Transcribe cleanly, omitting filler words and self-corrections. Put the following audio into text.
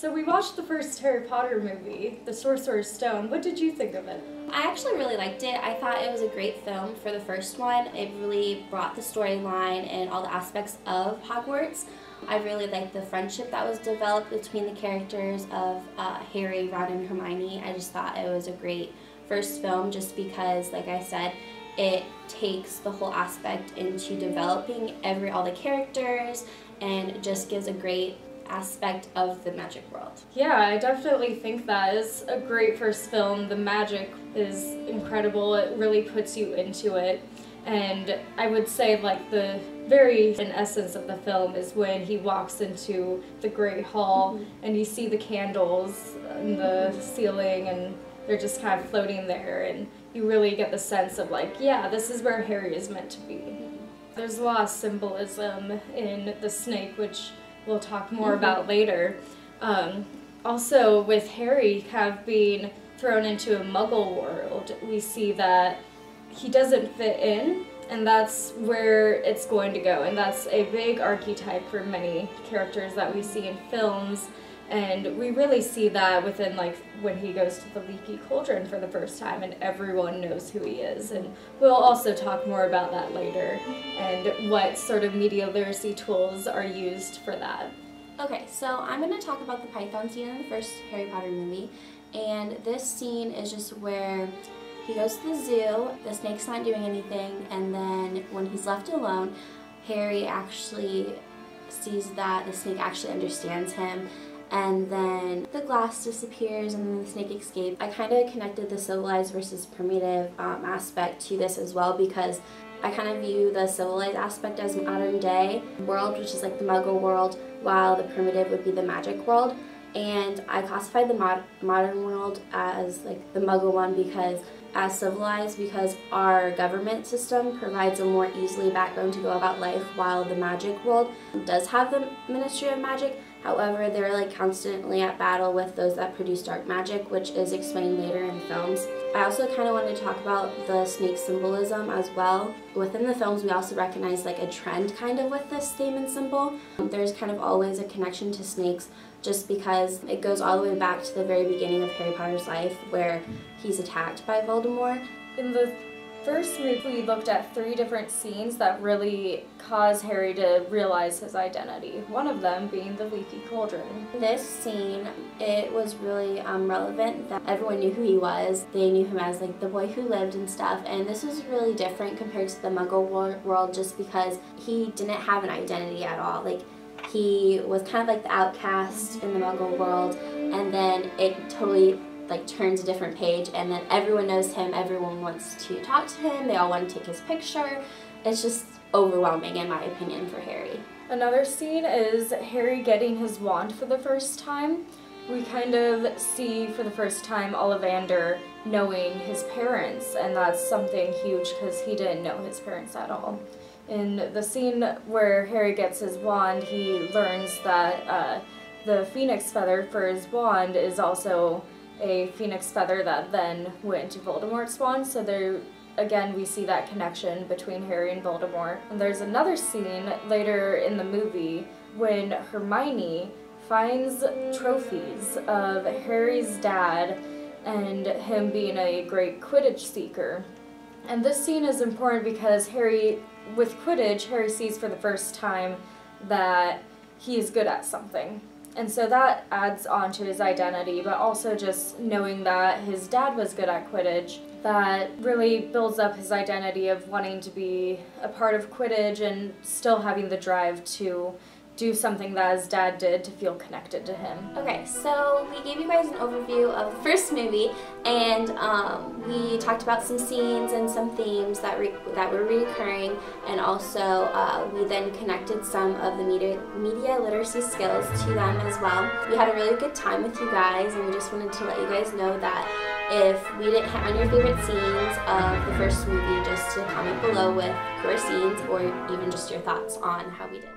So we watched the first Harry Potter movie, The Sorcerer's Stone. What did you think of it? I actually really liked it. I thought it was a great film for the first one. It really brought the storyline and all the aspects of Hogwarts. I really liked the friendship that was developed between the characters of Harry, Ron, and Hermione. I just thought it was a great first film just because, like I said, it takes the whole aspect into developing all the characters and just gives a great aspect of the magic world. Yeah, I definitely think that is a great first film. The magic is incredible. It really puts you into it. And I would say like the very in essence of the film is when he walks into the Great Hall and you see the candles in the ceiling and they're just kind of floating there, and you really get the sense of like, yeah, this is where Harry is meant to be. There's a lot of symbolism in the snake, which we'll talk more about later. Also, with Harry kind of being thrown into a muggle world, we see that he doesn't fit in, and that's where it's going to go. And that's a big archetype for many characters that we see in films. And we really see that within, like, when he goes to the Leaky Cauldron for the first time and everyone knows who he is. And we'll also talk more about that later and what sort of media literacy tools are used for that. Okay, so I'm going to talk about the Python scene in the first Harry Potter movie. And this scene is just where he goes to the zoo, the snake's not doing anything, and then when he's left alone, Harry actually sees that the snake actually understands him. And then the glass disappears and then the snake escapes. I kind of connected the civilized versus primitive aspect to this as well because I kind of view the civilized aspect as modern day world, which is like the muggle world, while the primitive would be the magic world. And I classified the modern world as like the muggle one because as civilized because our government system provides a more easily backbone to go about life, while the magic world does have the Ministry of Magic. However, they're like constantly at battle with those that produce dark magic, which is explained later in the films. I also kind of wanted to talk about the snake symbolism as well. Within the films, we also recognize like a trend kind of with this theme and symbol. There's kind of always a connection to snakes just because it goes all the way back to the very beginning of Harry Potter's life where he's attacked by Voldemort. In the first movie, we looked at 3 different scenes that really cause Harry to realize his identity, one of them being the Leaky Cauldron. This scene, it was really relevant that everyone knew who he was. They knew him as like the boy who lived and stuff, and this was really different compared to the Muggle world just because he didn't have an identity at all. Like, he was kind of like the outcast in the Muggle world, and then it totally like turns a different page, and then everyone knows him, everyone wants to talk to him, they all want to take his picture. It's just overwhelming in my opinion for Harry. Another scene is Harry getting his wand for the first time. We kind of see for the first time Ollivander knowing his parents, and that's something huge because he didn't know his parents at all. In the scene where Harry gets his wand, he learns that the phoenix feather for his wand is also a phoenix feather that then went into Voldemort's wand, so there again we see that connection between Harry and Voldemort. And there's another scene later in the movie when Hermione finds trophies of Harry's dad and him being a great Quidditch seeker. And this scene is important because with Quidditch, Harry sees for the first time that he is good at something. And so that adds on to his identity, but also just knowing that his dad was good at Quidditch, that really builds up his identity of wanting to be a part of Quidditch and still having the drive to do something that his dad did to feel connected to him. Okay, so we gave you guys an overview of the first movie, and we talked about some scenes and some themes that were recurring, and also we then connected some of the media literacy skills to them as well. We had a really good time with you guys, and we just wanted to let you guys know that if we didn't hit on your favorite scenes of the first movie, just to comment below with your scenes or even just your thoughts on how we did.